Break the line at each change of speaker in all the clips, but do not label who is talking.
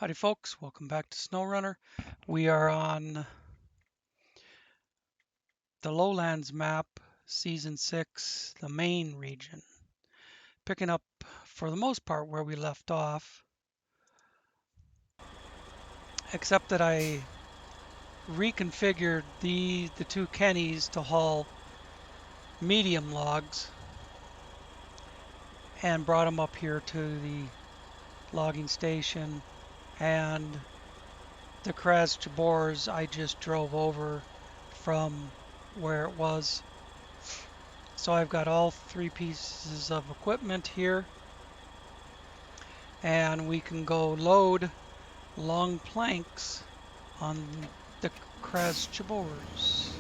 Howdy folks, welcome back to SnowRunner. We are on the Lowlands map, Season 6, the Maine region. Picking up, for the most part, where we left off. Except that I reconfigured the two Kennys to haul medium logs and brought them up here to the logging station, and the Kraz Chabors I just drove over from where it was. So I've got all three pieces of equipment here, and we can go load long planks on the Kraz Chabors.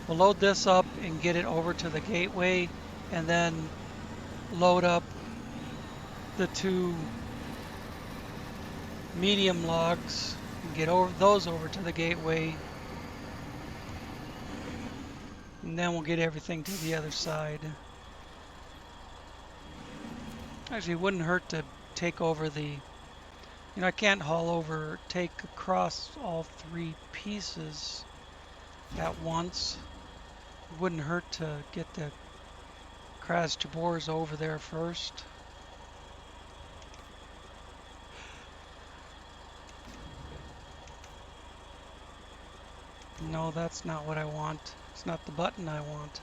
We'll load this up and get it over to the gateway, and then load up the two medium logs and get those over to the gateway, and then we'll get everything to the other side. Actually, it wouldn't hurt to take over I can't take across all three pieces at once. It wouldn't hurt to get the Kraz Chabors over there first. No, that's not what I want. It's not the button I want.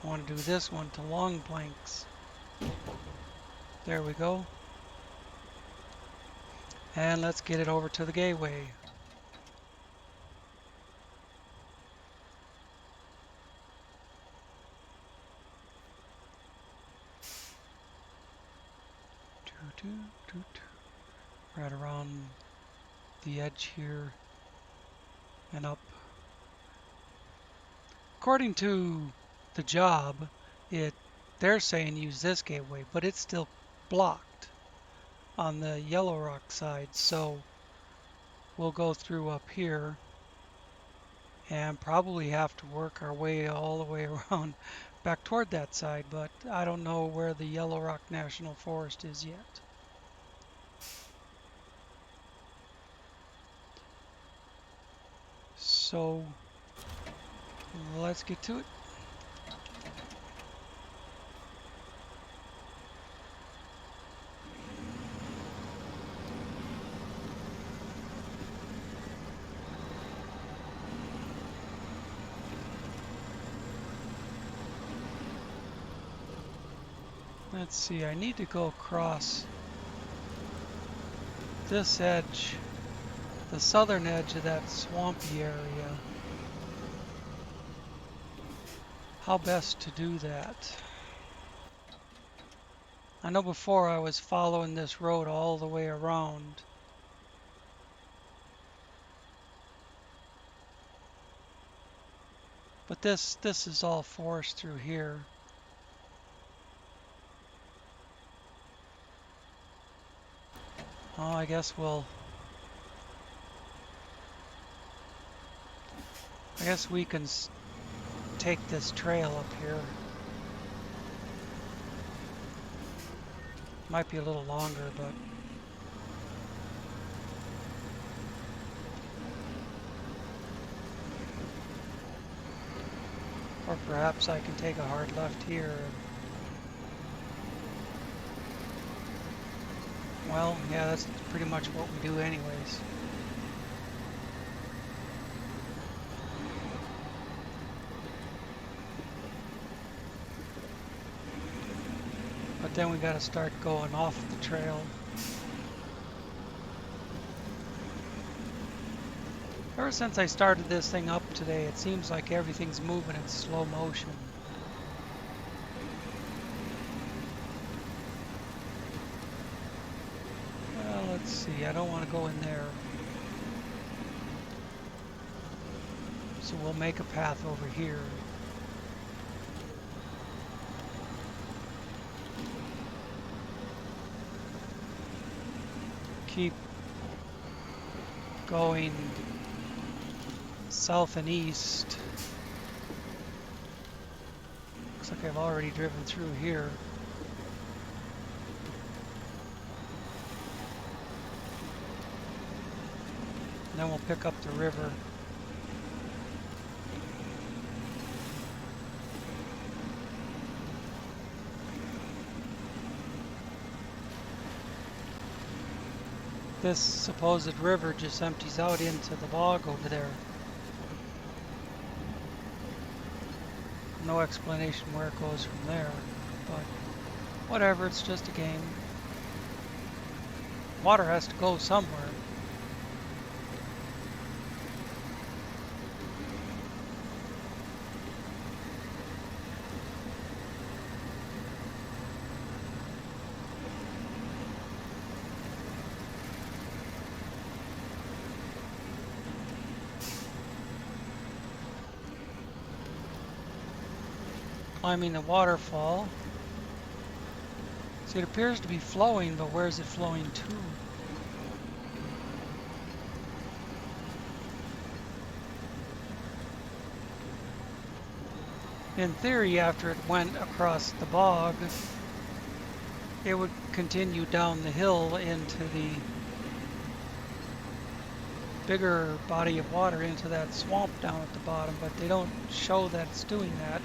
I want to do this one to long planks. There we go. And let's get it over to the gateway. Right around the edge here and up. According to the job, they're saying use this gateway, but it's still blocked on the Yellow Rock side, so we'll go through up here and probably have to work our way all the way around back toward that side, but I don't know where the Yellow Rock National Forest is yet. So let's get to it. Let's see, I need to go across this edge, the southern edge of that swampy area. How best to do that? I know before I was following this road all the way around. But this is all forest through here. Oh, I guess we can take this trail up here. Might be a little longer, but or perhaps I can take a hard left here. Well, yeah, that's pretty much what we do anyways. But then we got to start going off the trail. Ever since I started this thing up today, it seems like everything's moving in slow motion. Well, let's see, I don't want to go in there. So we'll make a path over here. Keep going south and east. Looks like I've already driven through here. and then we'll pick up the river. This supposed river just empties out into the bog over there. No explanation where it goes from there, but whatever, it's just a game. Water has to go somewhere. Climbing the waterfall. See, it appears to be flowing, but where is it flowing to? In theory, after it went across the bog, it would continue down the hill into the bigger body of water, into that swamp down at the bottom, but they don't show that it's doing that.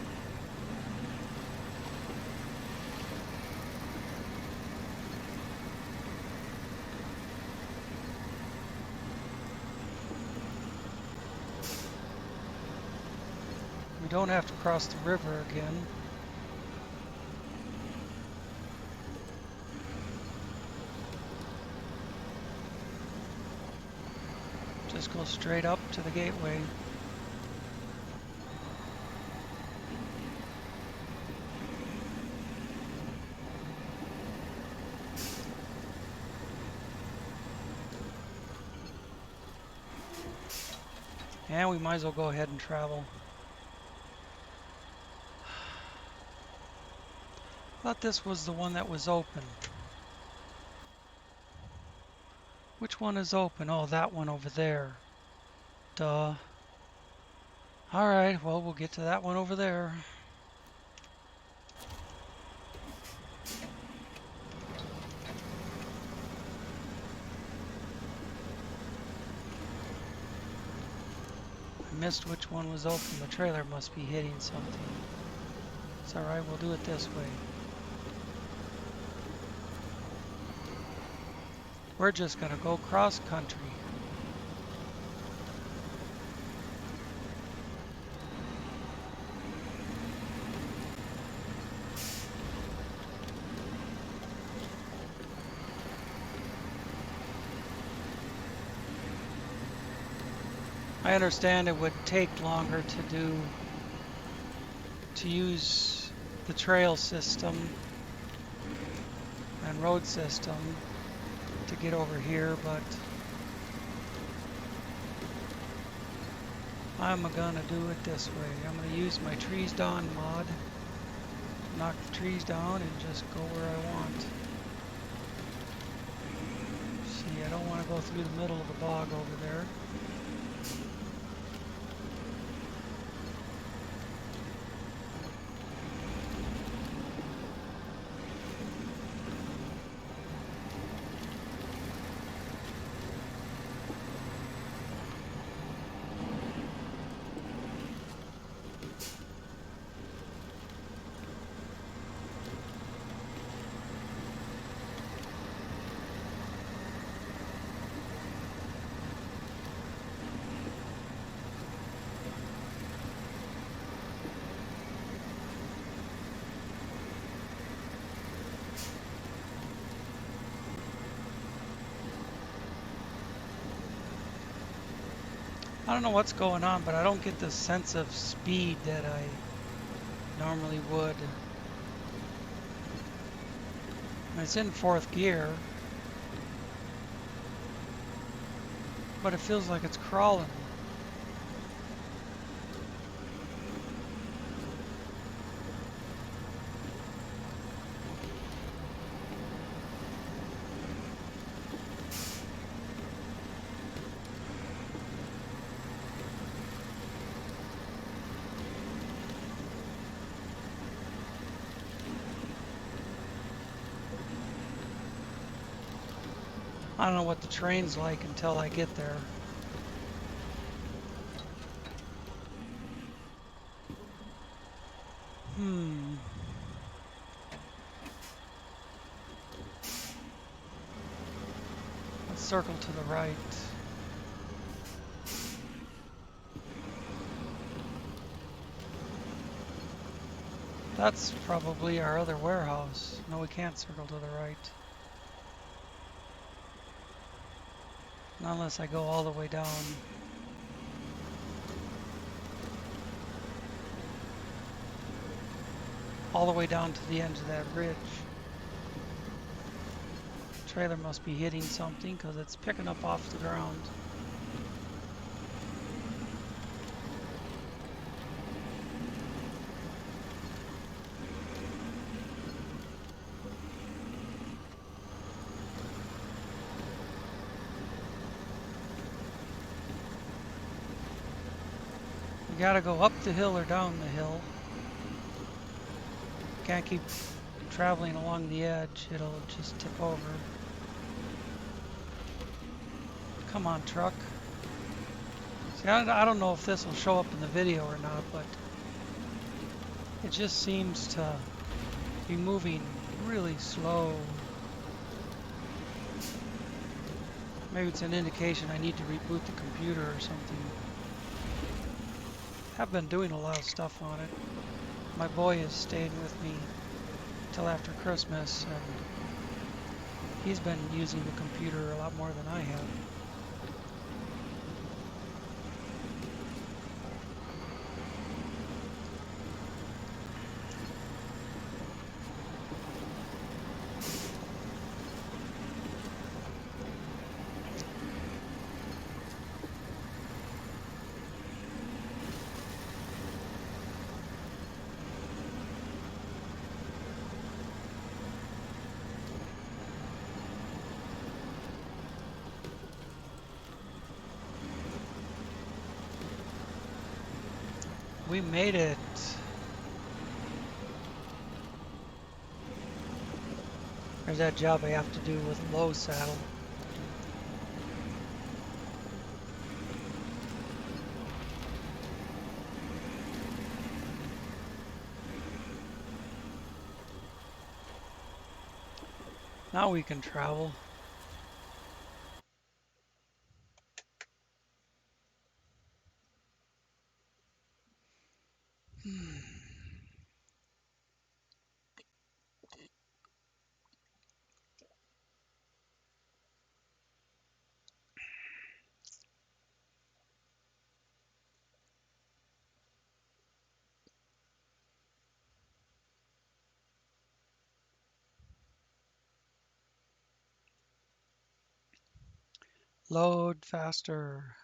We don't have to cross the river again. Just go straight up to the gateway. And we might as well go ahead and travel. Thought this was the one that was open. Which one is open? Oh, that one over there. Duh. Alright, well, we'll get to that one over there. I missed which one was open. The trailer must be hitting something. It's alright, we'll do it this way. We're just gonna go cross country. I understand it would take longer to use the trail system and road system to get over here, but I'm gonna do it this way. I'm gonna use my trees down mod, knock the trees down and just go where I want. See, I don't want to go through the middle of the bog over there. I don't know what's going on, but I don't get the sense of speed that I normally would. It's in 4th gear, but it feels like it's crawling. I don't know what the terrain's like until I get there. circle to the right. That's probably our other warehouse. No, we can't circle to the right. Not unless I go all the way down. All the way down to the end of that ridge. Trailer must be hitting something because it's picking up off the ground. We gotta go up the hill or down the hill. Can't keep traveling along the edge, it'll just tip over. Come on, truck. See, I don't know if this will show up in the video or not, but it just seems to be moving really slow. Maybe it's an indication I need to reboot the computer or something. I've been doing a lot of stuff on it. My boy is staying with me till after Christmas, and he's been using the computer a lot more than I have. We made it. There's that job I have to do with low saddle. Now we can travel. Load faster.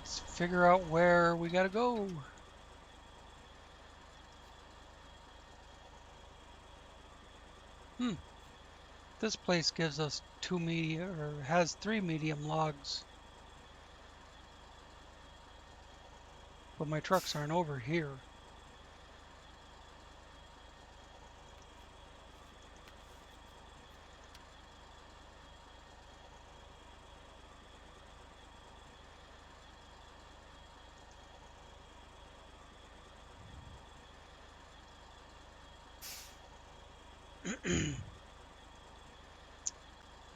Let's figure out where we gotta go. This place gives us has 3 medium logs. But my trucks aren't over here.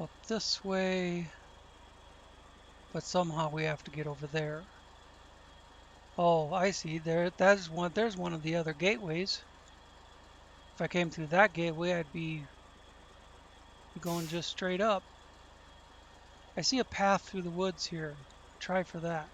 Up this way, but somehow we have to get over there. Oh, I see. There's one of the other gateways. If I came through that gateway, I'd be going just straight up. I see a path through the woods here. Try for that.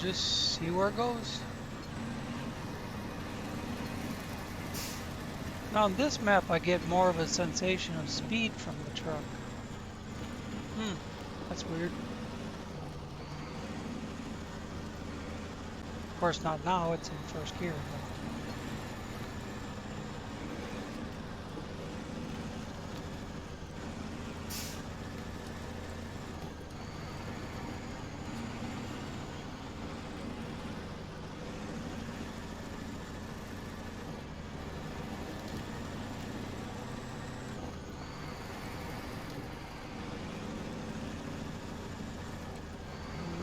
just see where it goes. Now on this map I get more of a sensation of speed from the truck. That's weird. Of course not now, it's in first gear.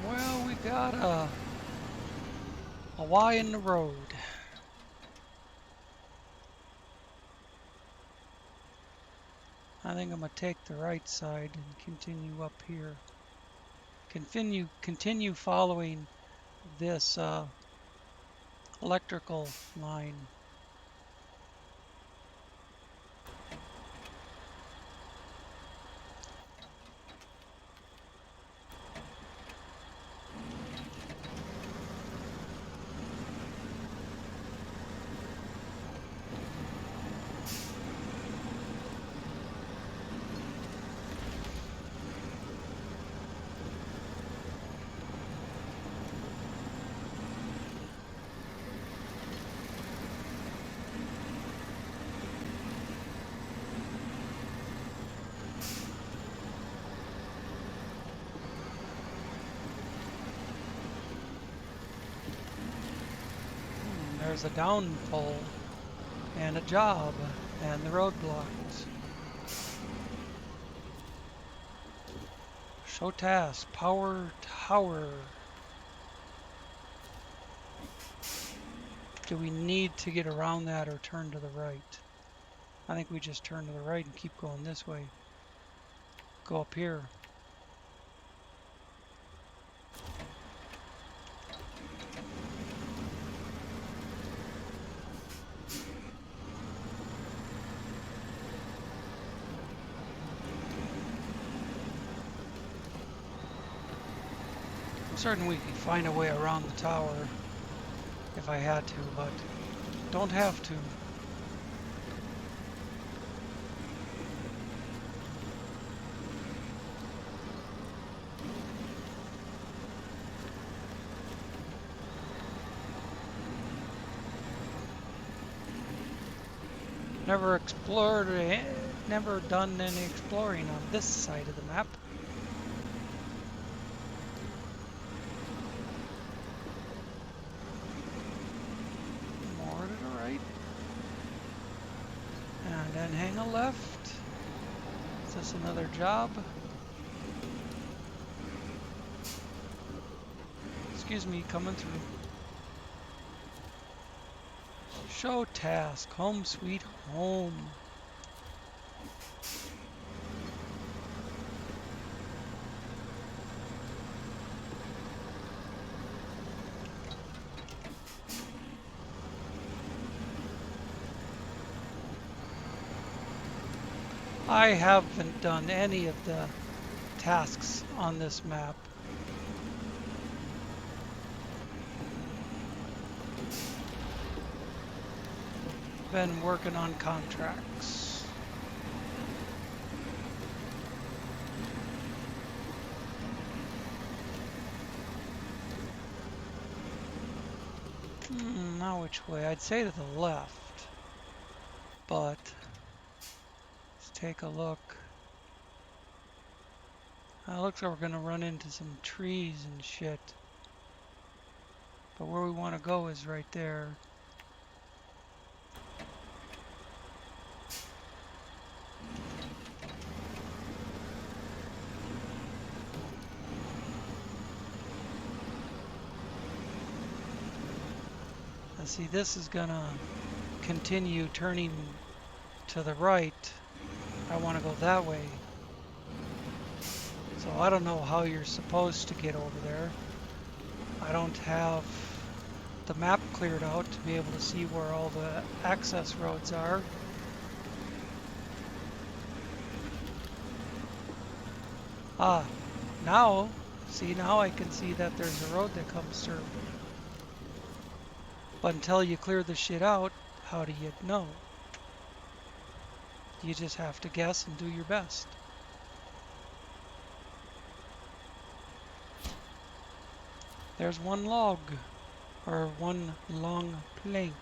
Well, we got a Y in the road. I think I'm gonna take the right side and continue up here. Continue following this electrical line. There's a down pole and a job and the roadblocks. Show task, power tower. Do we need to get around that or turn to the right? I think we just turn to the right and keep going this way. Go up here. I'm certain we could find a way around the tower if I had to, but don't have to. Never done any exploring on this side of the map. More to the right. And then hang a left. Is this another job? Excuse me, coming through. Show task, home sweet home. I haven't done any of the tasks on this map. Been working on contracts. Now which way? I'd say to the left, but let's take a look. Looks like we're gonna run into some trees and shit, but where we want to go is right there. See, this is gonna continue turning to the right. I want to go that way. So I don't know how you're supposed to get over there. I don't have the map cleared out to be able to see where all the access roads are. Now See, now I can see that there's a road that comes through. But until you clear the shit out, how do you know? You just have to guess and do your best. There's one log, or one long plank.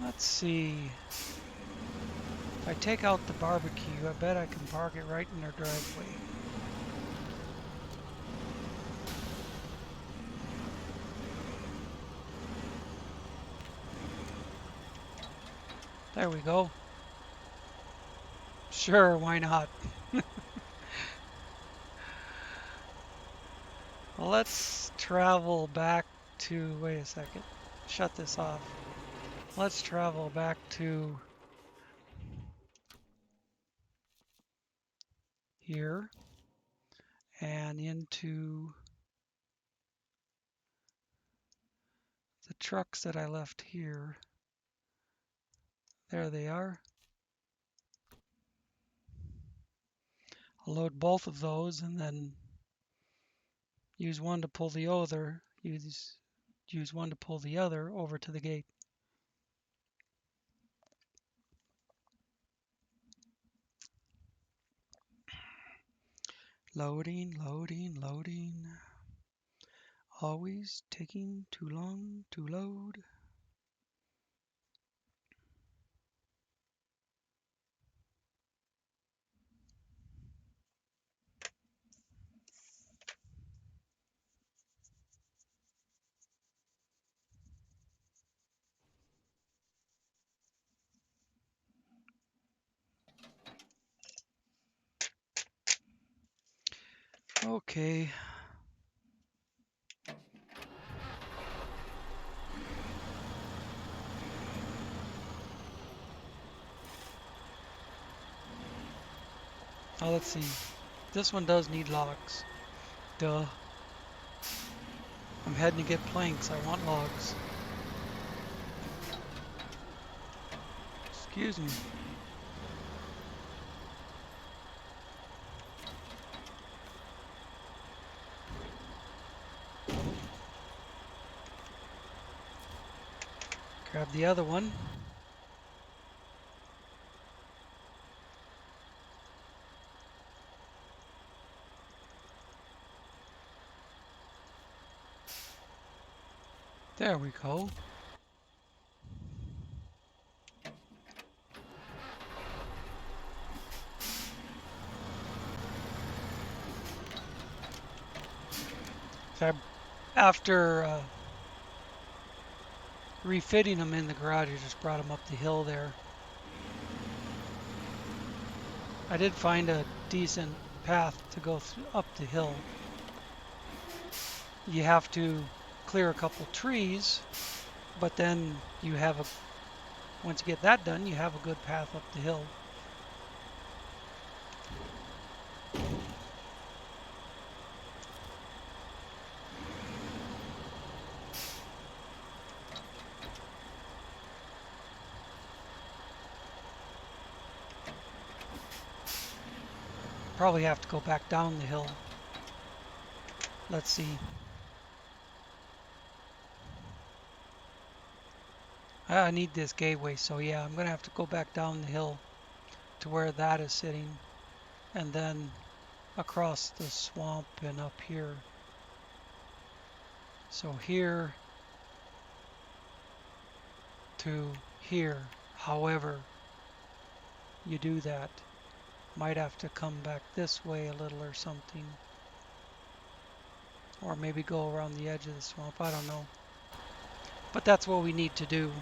Let's see. If I take out the barbecue, I bet I can park it right in their driveway. There we go. Sure, why not? Let's travel back to, wait a second, shut this off. Let's travel back to here and into the trucks that I left here. There they are. I'll load both of those and then use one to pull the other, use one to pull the other over to the gate. Loading, loading, loading. Always taking too long to load. Okay. Oh, let's see. This one does need logs. Duh. I'm heading to get planks. I want logs. Excuse me. Grab the other one. There we go. So after refitting them in the garage, I just brought them up the hill there. I did find a decent path to go up the hill. You have to clear a couple trees, but then you have a, once you get that done, you have a good path up the hill. Probably have to go back down the hill. Let's see. I need this gateway, so yeah, I'm gonna have to go back down the hill to where that is sitting, and then across the swamp and up here. So here to here, however you do that. Might have to come back this way a little or something. Or maybe go around the edge of the swamp, I don't know. But that's what we need to do.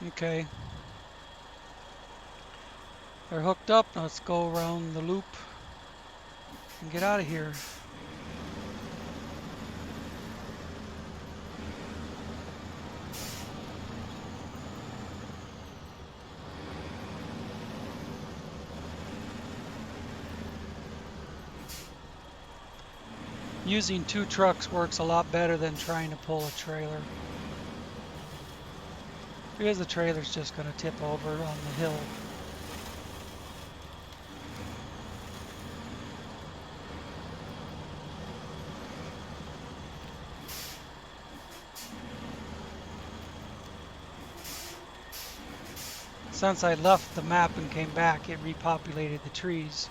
Okay. They're hooked up. Now let's go around the loop and get out of here. Using 2 trucks works a lot better than trying to pull a trailer, because the trailer's just going to tip over on the hill. Since I left the map and came back, it repopulated the trees.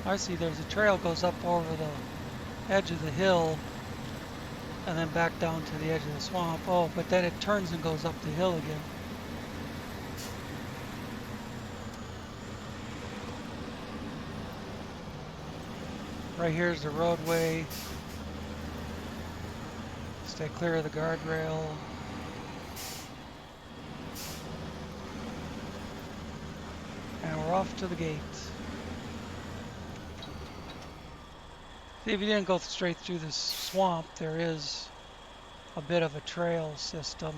I see there's a trail goes up over the edge of the hill and then back down to the edge of the swamp. Oh, but then it turns and goes up the hill again. Right here's the roadway. Stay clear of the guardrail. And we're off to the gate. See, if you didn't go straight through the swamp, there is a bit of a trail system.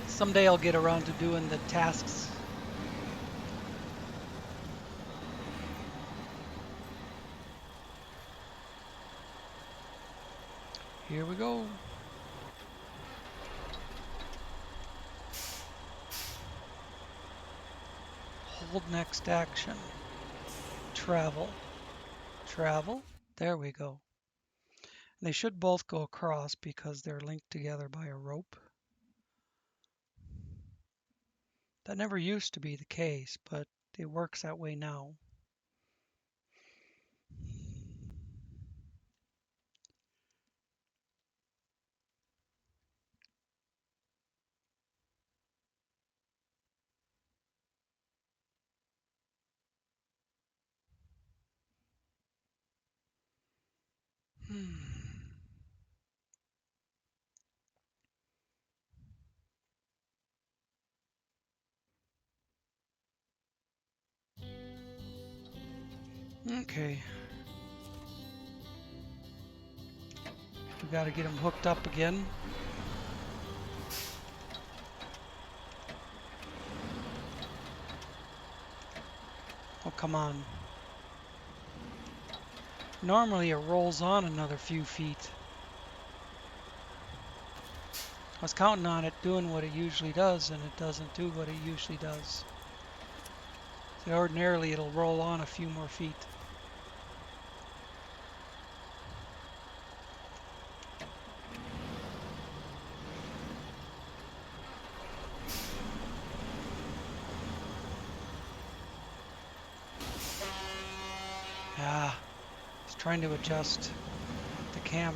Someday I'll get around to doing the tasks. Here we go. Hold next action. Travel. Travel. There we go. They should both go across because they're linked together by a rope. That never used to be the case, but it works that way now. Okay. We got to get them hooked up again. Oh, come on. Normally it rolls on another few feet. I was counting on it doing what it usually does, and it doesn't do what it usually does. So ordinarily it'll roll on a few more feet. Trying to adjust the camera.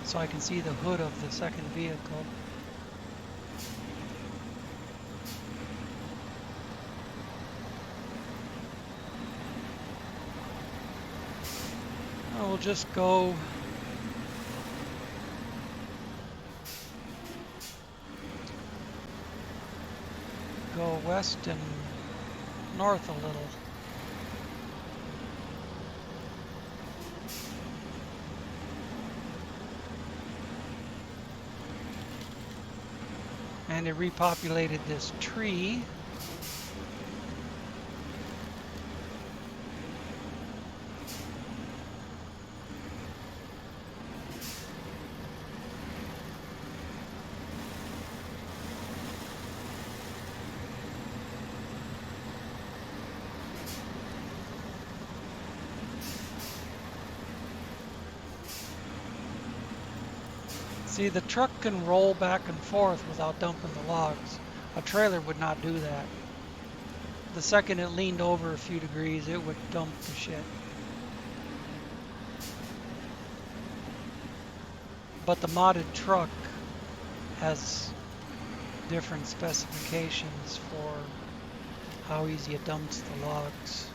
So I can see the hood of the second vehicle. We'll just go west and north a little. And it repopulated this tree. See, the truck can roll back and forth without dumping the logs. A trailer would not do that. The second it leaned over a few degrees, it would dump the shit. But the modded truck has different specifications for how easy it dumps the logs.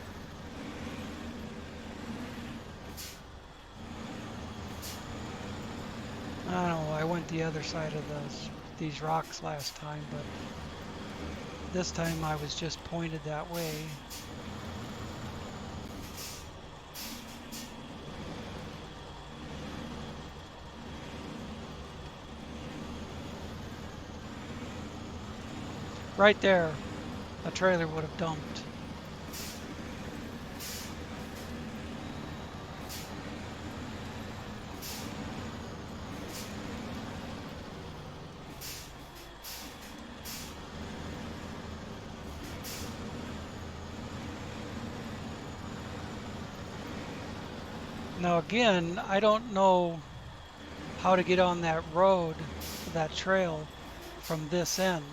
I don't know, I went the other side of these rocks last time, but this time I was just pointed that way. Right there, a trailer would have dumped. Now again, I don't know how to get on that road, that trail, from this end.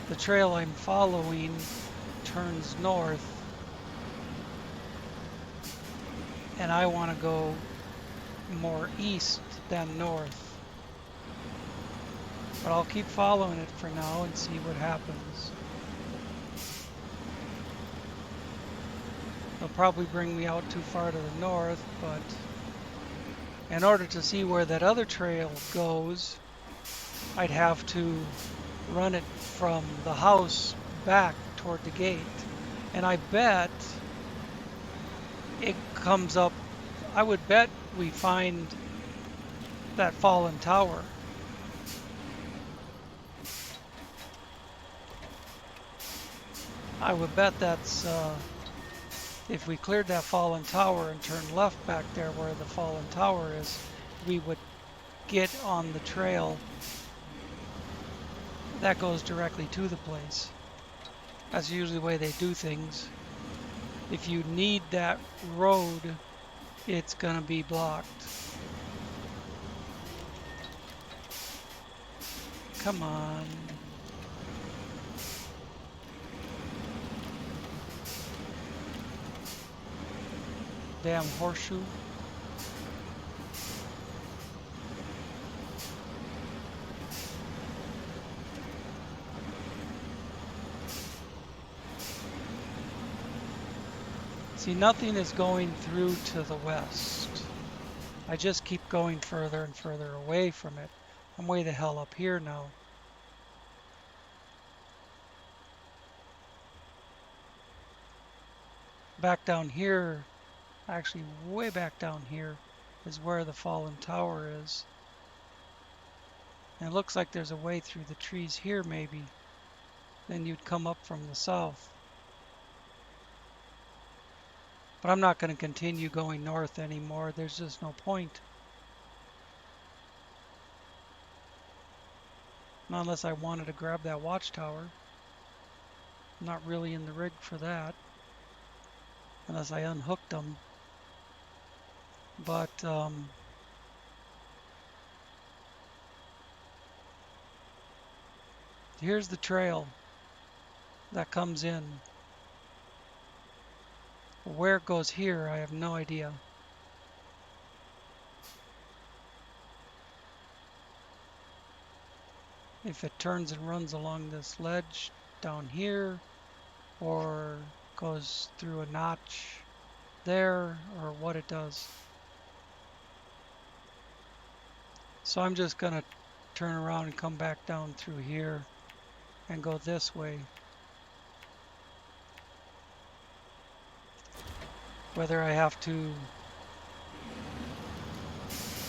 The trail I'm following turns north, and I want to go more east than north. But I'll keep following it for now and see what happens. It'll probably bring me out too far to the north, but in order to see where that other trail goes, I'd have to run it from the house back toward the gate. And I bet it comes up, I would bet we find that fallen tower. I would bet that's, if we cleared that fallen tower and turned left back there where the fallen tower is, we would get on the trail that goes directly to the place. That's usually the way they do things. If you need that road, it's gonna be blocked. Come on. Damn horseshoe. See, nothing is going through to the west. I just keep going further and further away from it. I'm way the hell up here now. Back down here, actually way back down here, is where the fallen tower is. And it looks like there's a way through the trees here maybe. Then you'd come up from the south. But I'm not going to continue going north anymore. There's just no point. Not unless I wanted to grab that watchtower. I'm not really in the rig for that. Unless I unhooked them. But here's the trail that comes in. Where it goes here, I have no idea. If it turns and runs along this ledge down here, or goes through a notch there, or what it does. So I'm just going to turn around and come back down through here and go this way. Whether I have to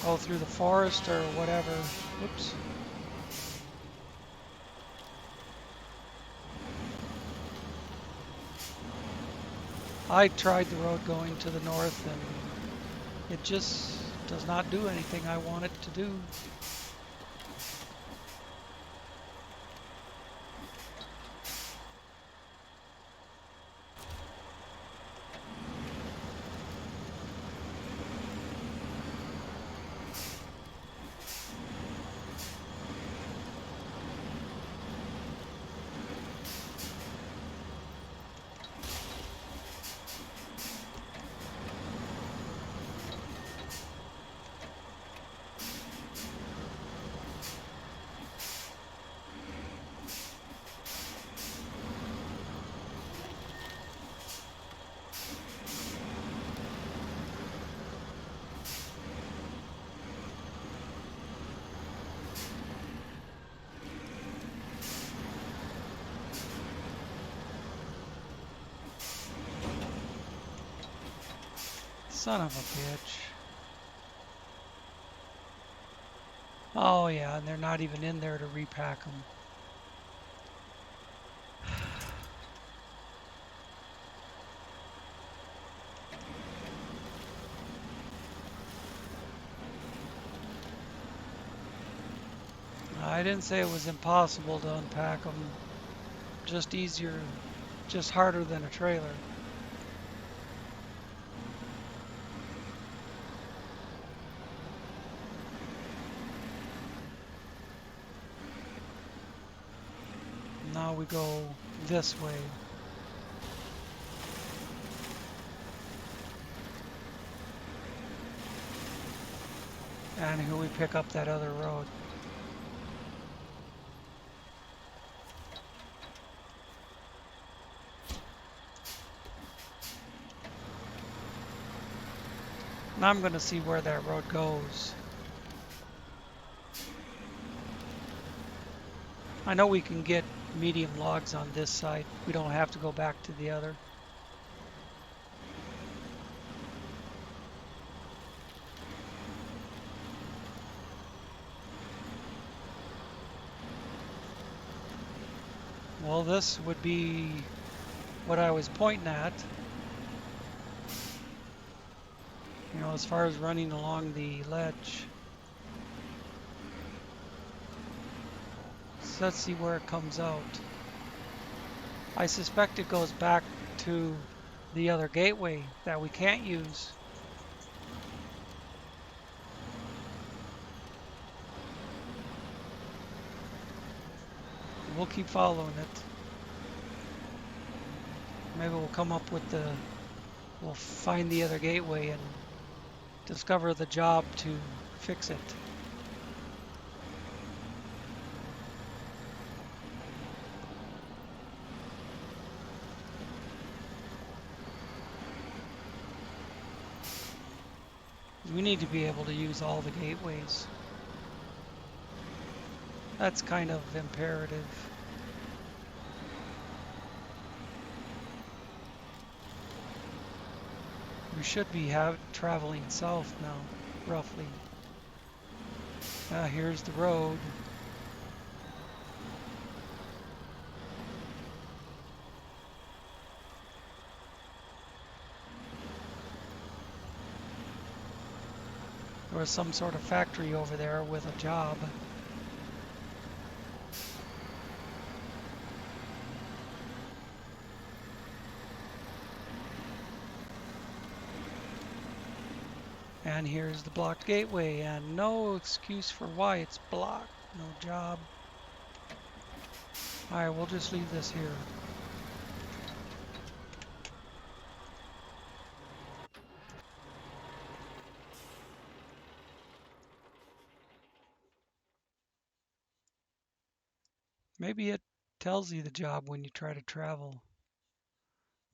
go through the forest or whatever. Oops. I tried the road going to the north and it just does not do anything I want it to do. Son of a bitch. Oh yeah, and they're not even in there to repack them. I didn't say it was impossible to unpack them. Just easier, just harder than a trailer. Now we go this way. And here we pick up that other road. Now I'm going to see where that road goes. I know we can get medium logs on this side. We don't have to go back to the other. Well, this would be what I was pointing at. You know, as far as running along the ledge. So let's see where it comes out. I suspect it goes back to the other gateway that we can't use. We'll keep following it. Maybe we'll come up with we'll find the other gateway and discover the job to fix it. We need to be able to use all the gateways. That's kind of imperative. We should be traveling south now, roughly. Here's the road. There was some sort of factory over there with a job. And here's the blocked gateway, and no excuse for why it's blocked. No job. Alright, we'll just leave this here. Maybe it tells you the job when you try to travel,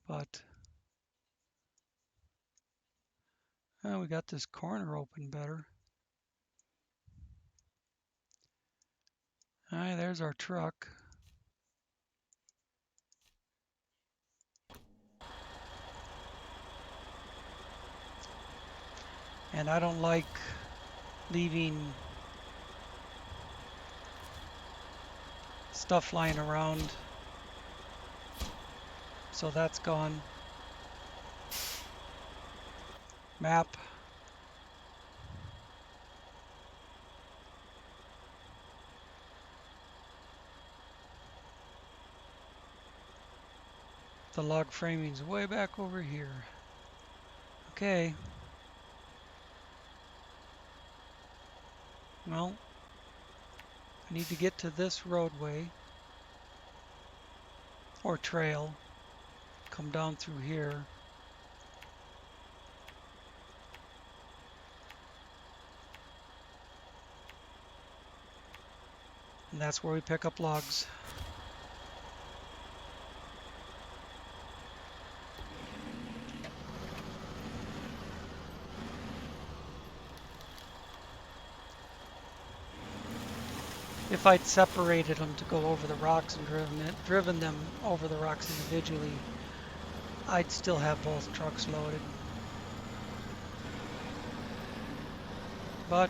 but we got this corner open better. Alright, there's our truck. And I don't like leaving stuff lying around. So that's gone. Map. The log framing's way back over here. Okay. Well, I need to get to this roadway or trail. Come down through here. And that's where we pick up logs. If I'd separated them to go over the rocks and driven them over the rocks individually, I'd still have both trucks loaded. But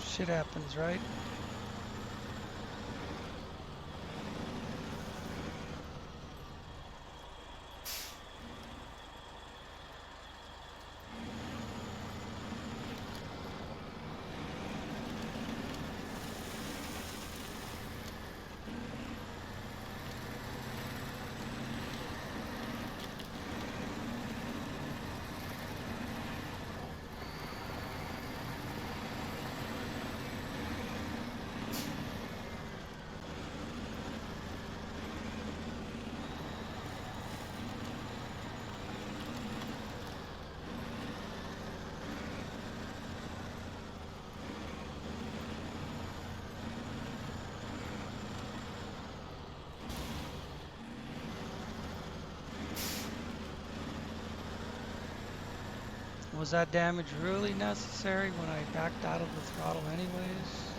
shit happens, right? Was that damage really necessary when I backed out of the throttle anyways?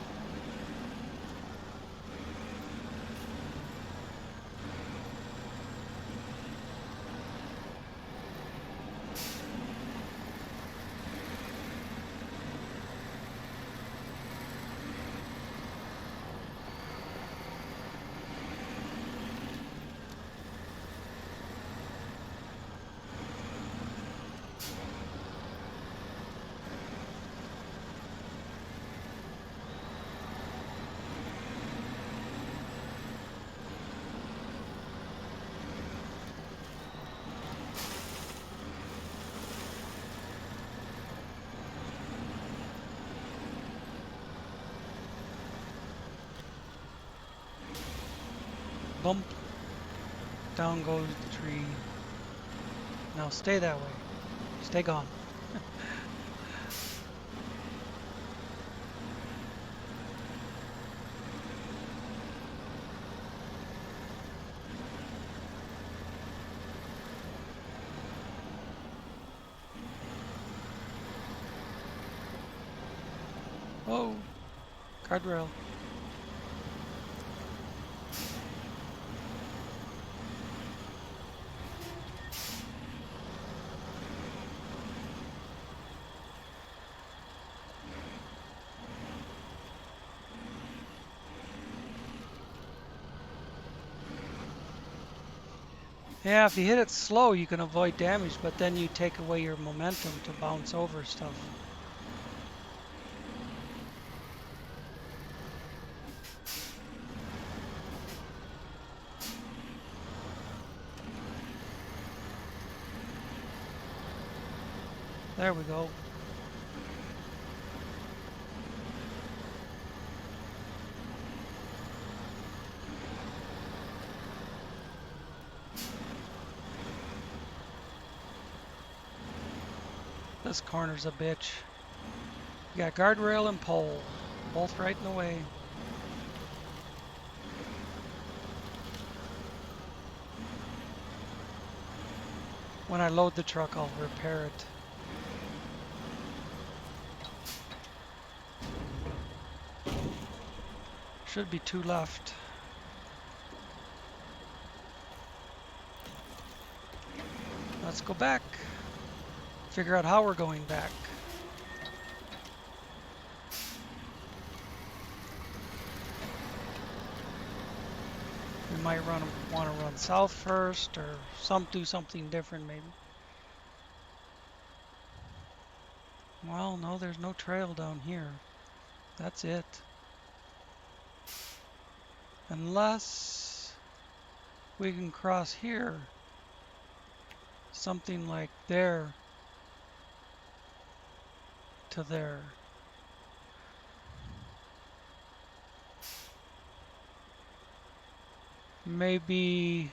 Bump. Down goes the tree. Now stay that way. Stay gone. Whoa. Guardrail. Yeah, if you hit it slow, you can avoid damage, but then you take away your momentum to bounce over stuff. There we go. This corner's a bitch. You got guardrail and pole, both right in the way. When I load the truck, I'll repair it. Should be 2 left. Let's go back. Figure out how we're going back. We might want to run south first, or do something different maybe. Well, no, there's no trail down here. That's it. Unless we can cross here. Something like there to there. Maybe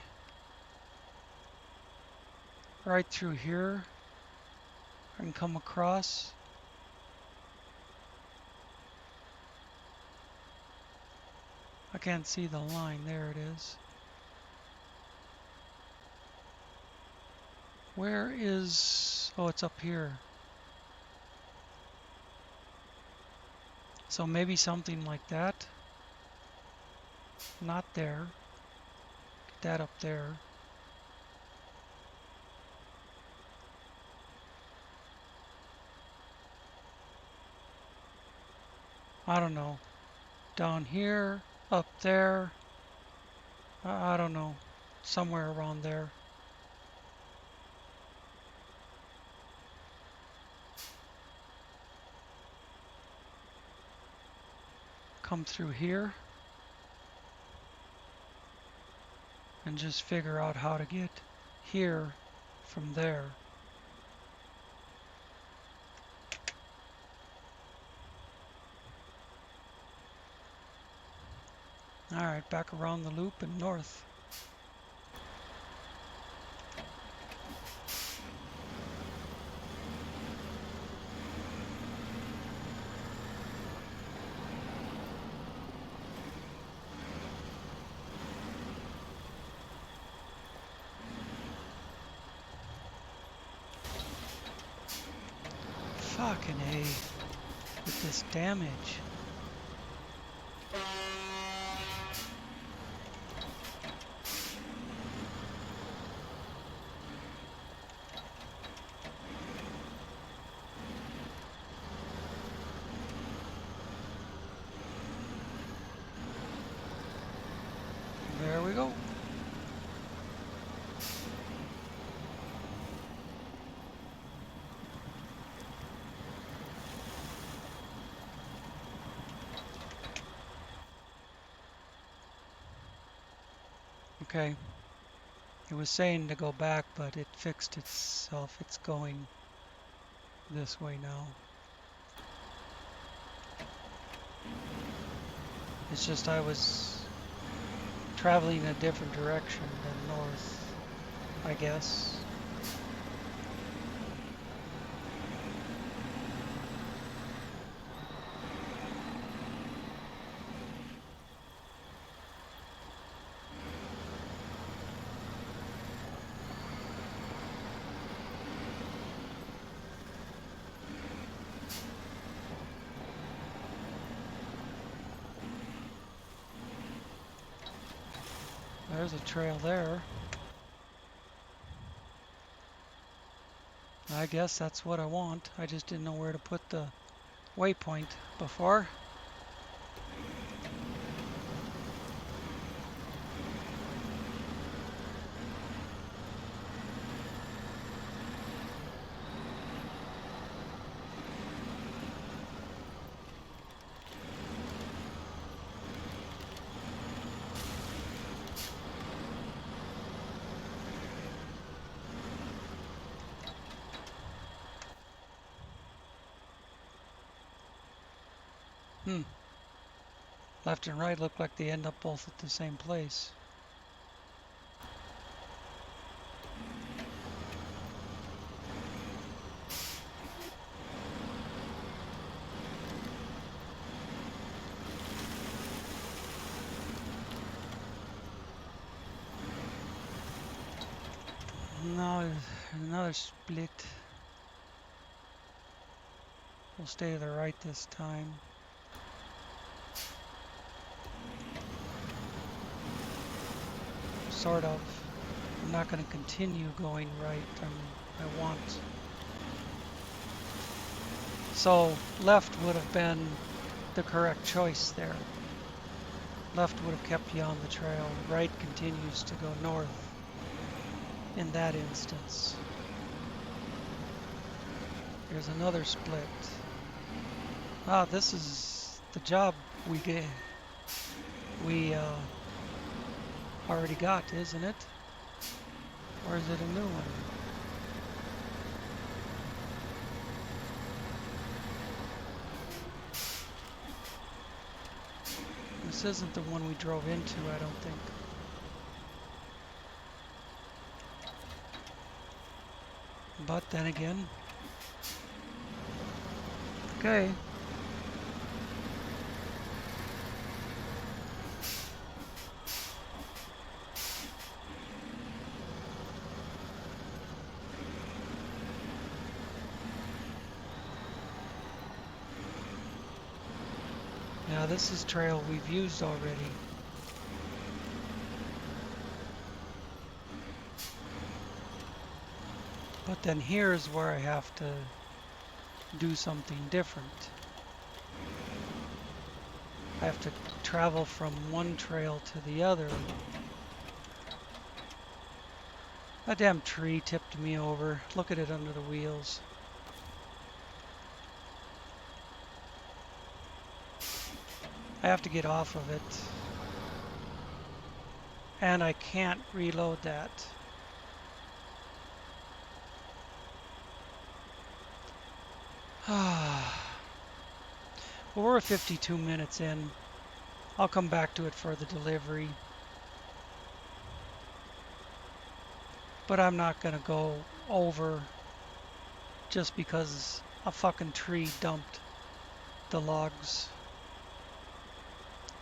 right through here and come across. I can't see the line. There it is. Where is... Oh, it's up here. So maybe something like that. Not there. Get that up there. I don't know. Down here, up there. I don't know. Somewhere around there. Come through here. And just figure out how to get here from there. Alright, back around the loop and north. Fucking A with this damage. There we go. Okay. It was saying to go back, but it fixed itself. It's going this way now. It's just I was traveling a different direction than north, I guess. There's a trail there. I guess that's what I want. I just didn't know where to put the waypoint before. Left and right look like they end up both at the same place. Now another split. We'll stay to the right this time. sort of. I'm not going to continue going right. I want. So left would have been the correct choice there. Left would have kept you on the trail. Right continues to go north in that instance. Here's another split. Ah, this is the job we already got, isn't it? Or is it a new one? This isn't the one we drove into, I don't think. But then again, okay. Now this is trail we've used already. But then here's where I have to do something different. I have to travel from one trail to the other. That damn tree tipped me over. Look at it under the wheels. I have to get off of it. And I can't reload that. Well, we're 52 minutes in. I'll come back to it for the delivery. But I'm not going to go over just because a fucking tree dumped the logs.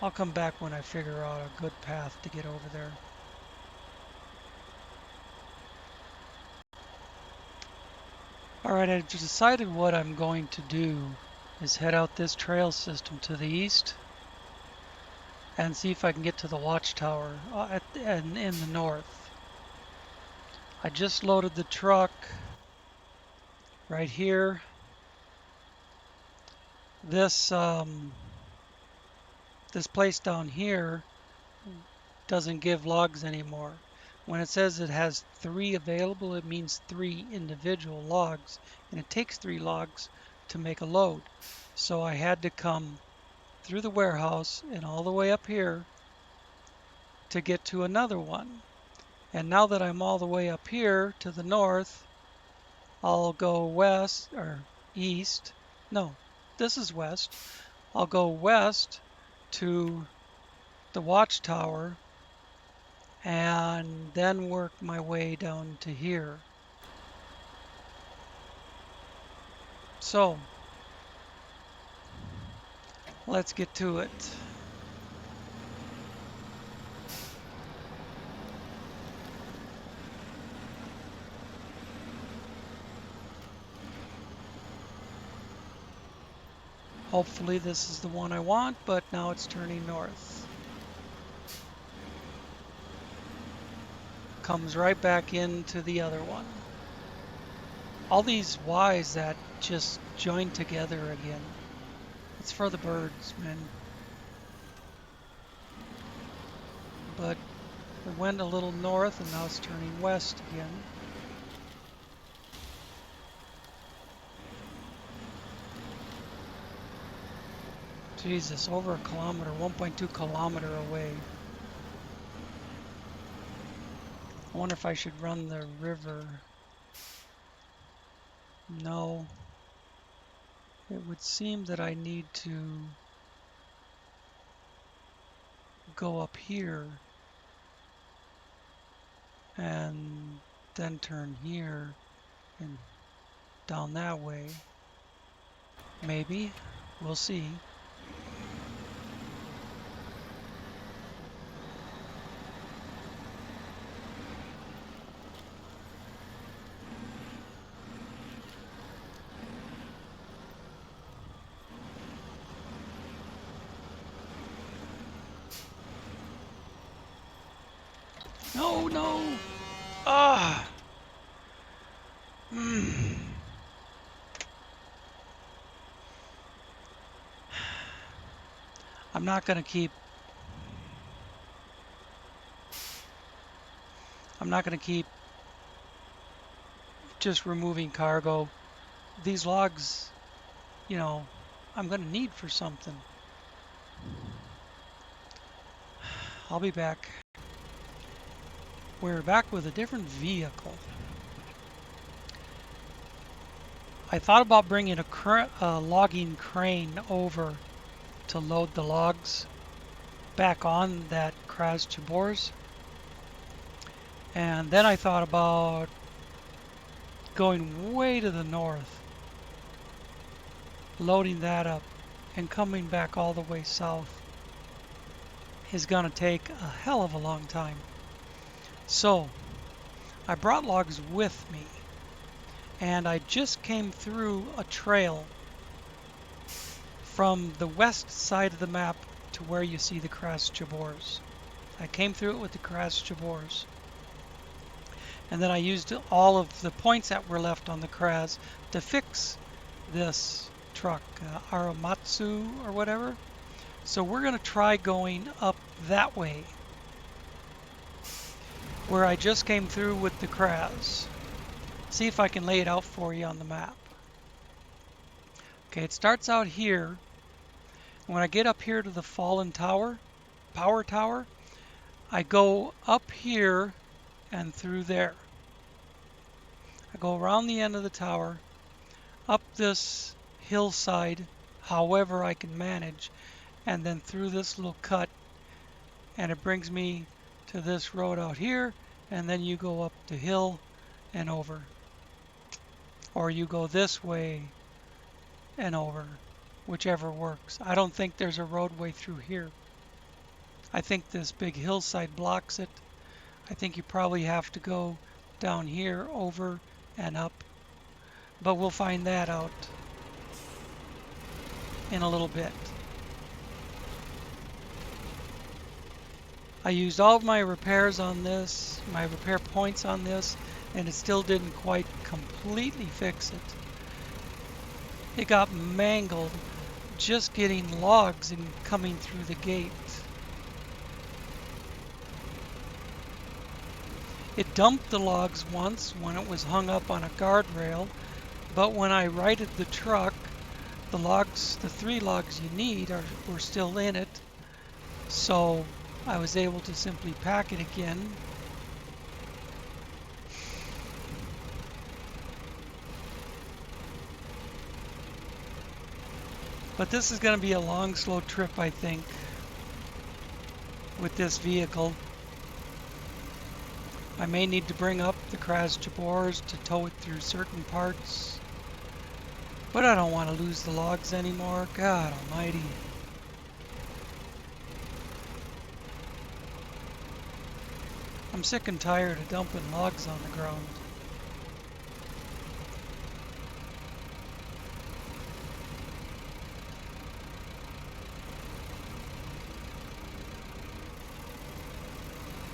I'll come back when I figure out a good path to get over there. Alright, I've decided what I'm going to do is head out this trail system to the east and see if I can get to the watchtower in the north. I just loaded the truck right here. This place down here doesn't give logs anymore. When it says it has 3 available, it means 3 individual logs, and it takes 3 logs to make a load. So I had to come through the warehouse and all the way up here to get to another one. And now that I'm all the way up here to the north, I'll go west or east. No, this is west. I'll go west to the watchtower and then work my way down to here. So, let's get to it. Hopefully this is the one I want, but now it's turning north. Comes right back into the other one. All these Y's that just join together again. It's for the birds, man. But it went a little north and now it's turning west again. Jesus, over a kilometer, 1.2 kilometer away. I wonder if I should run the river. No. It would seem that I need to go up here and then turn here and down that way. Maybe. We'll see. No, no. Ah. I'm not gonna keep just removing cargo. These logs, you know, I'm gonna need for something. I'll be back. We're back with a different vehicle. I thought about bringing a logging crane over to load the logs back on that Kraz Chibors. And then I thought about going way to the north, loading that up, and coming back all the way south is going to take a hell of a long time. So I brought logs with me, and I just came through a trail from the west side of the map to where you see the Kraz Chibors. I came through it with the Kraz Chibors. And then I used all of the points that were left on the Kraz to fix this truck, Aramatsu or whatever. So we're going to try going up that way, where I just came through with the Kraz. See if I can lay it out for you on the map. Okay, it starts out here. When I get up here to the fallen tower, power tower, I go up here and through there. I go around the end of the tower, up this hillside, however I can manage, and then through this little cut, and it brings me to this road out here, and then you go up the hill and over. Or you go this way and over, whichever works. I don't think there's a roadway through here. I think this big hillside blocks it. I think you probably have to go down here, over and up. But we'll find that out in a little bit. I used all of my repairs on this, my repair points on this, and it still didn't quite completely fix it. It got mangled just getting logs and coming through the gate. It dumped the logs once when it was hung up on a guardrail, but when I righted the truck, the logs, the 3 logs you need were still in it, so I was able to simply pack it again. But this is going to be a long, slow trip, I think, with this vehicle. I may need to bring up the Kraz Chibors to tow it through certain parts. But I don't want to lose the logs anymore. God almighty. I'm sick and tired of dumping logs on the ground.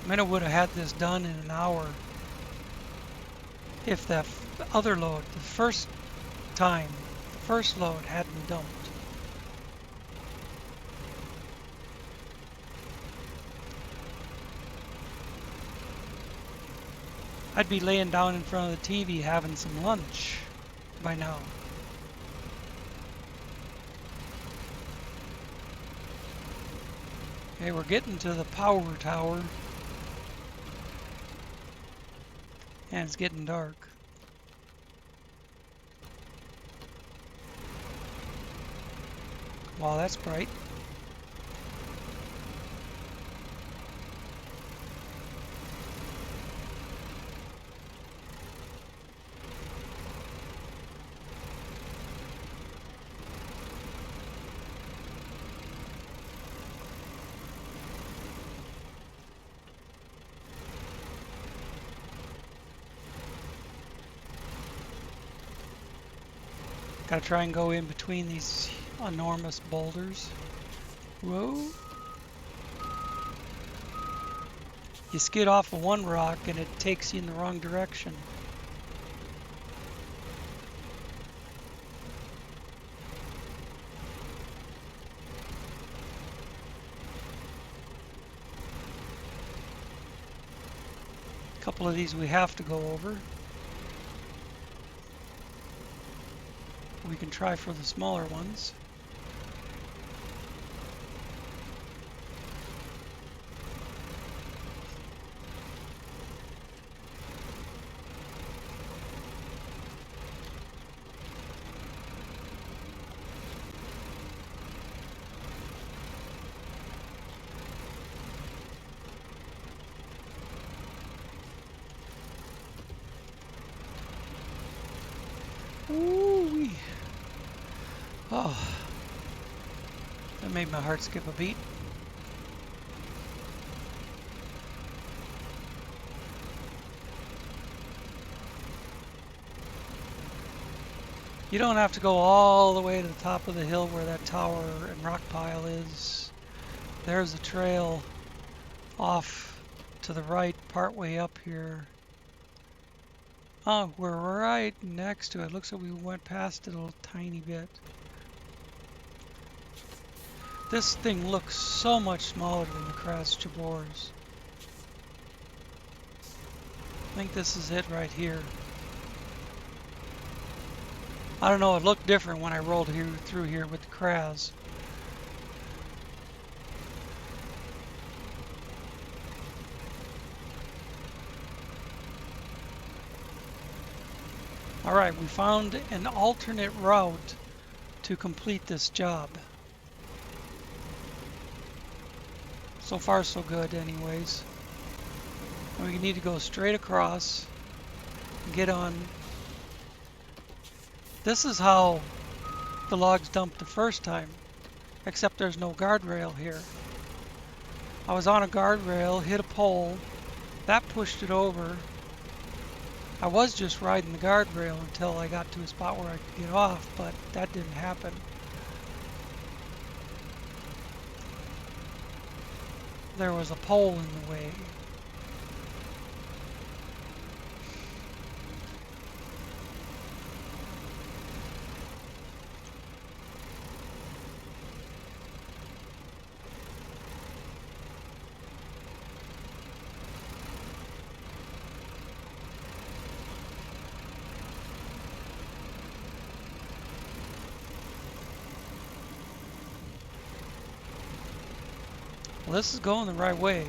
I mean, I would have had this done in an hour if that other load, the first load hadn't dumped. I'd be laying down in front of the TV having some lunch by now. Okay, we're getting to the power tower. And it's getting dark. Wow, that's bright. Gotta try and go in between these enormous boulders. Whoa. you skid off of one rock and it takes you in the wrong direction. A couple of these we have to go over. We can try for the smaller ones. Ooh-wee. Oh, that made my heart skip a beat. You don't have to go all the way to the top of the hill where that tower and rock pile is. There's a trail off to the right, partway up here. Oh, we're right next to it. Looks like we went past it a little tiny bit. This thing looks so much smaller than the Kras Jabors. I think this is it right here. I don't know, it looked different when I rolled through here with the Kras. Alright, we found an alternate route to complete this job. So far so good anyways. And we need to go straight across and get on. This is how the logs dumped the first time, except there's no guardrail here. I was on a guardrail, hit a pole, that pushed it over. I was just riding the guardrail until I got to a spot where I could get off, but that didn't happen. There was a pole in the way. Well, this is going the right way.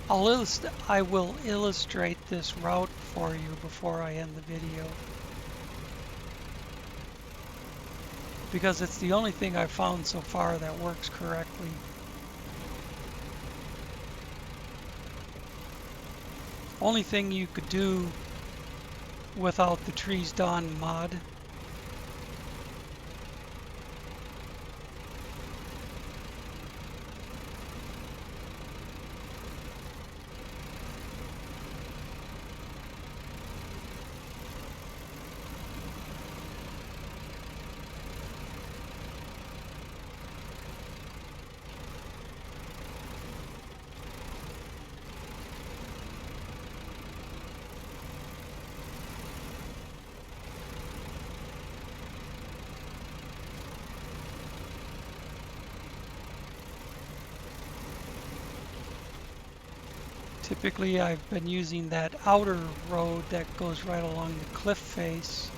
I will illustrate this route for you before I end the video, because it's the only thing I've found so far that works correctly. Only thing you could do without the Trees Dawn mod. Typically I've been using that outer road that goes right along the cliff face,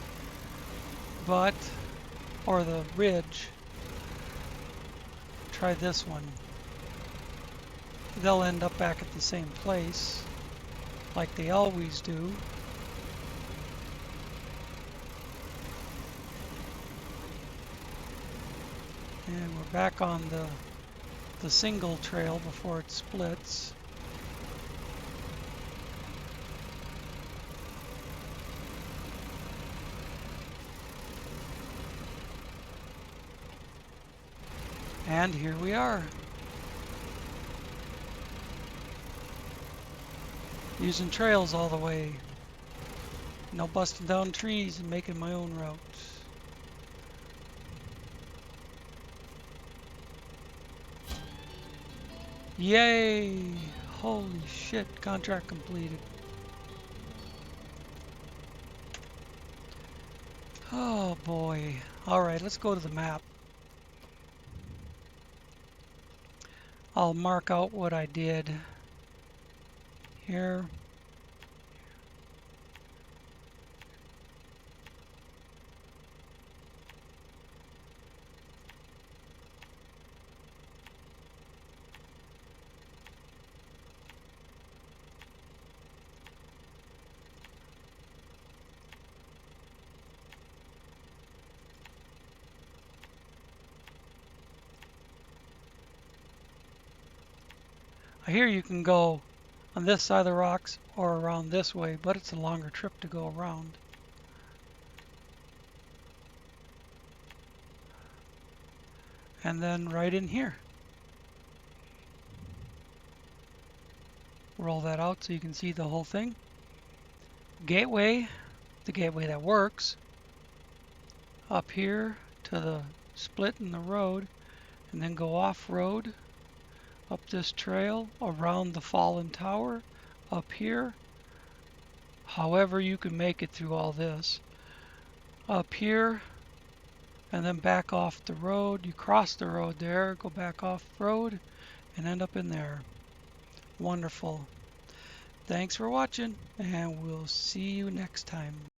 or the ridge. Try this one. They'll end up back at the same place, like they always do. And we're back on the single trail before it splits. And here we are. Using trails all the way. No busting down trees and making my own route. Yay! Holy shit, contract completed. Oh boy. Alright, let's go to the map. I'll mark out what I did here. Here you can go on this side of the rocks or around this way, but it's a longer trip to go around. And then right in here. Roll that out so you can see the whole thing. Gateway, the gateway that works. Up here to the split in the road, and then go off-road up this trail around the fallen tower up here. However you can make it through all this. Up here, and then back off the road. You cross the road there, go back off road, and end up in there. Wonderful. Thanks for watching, and we'll see you next time.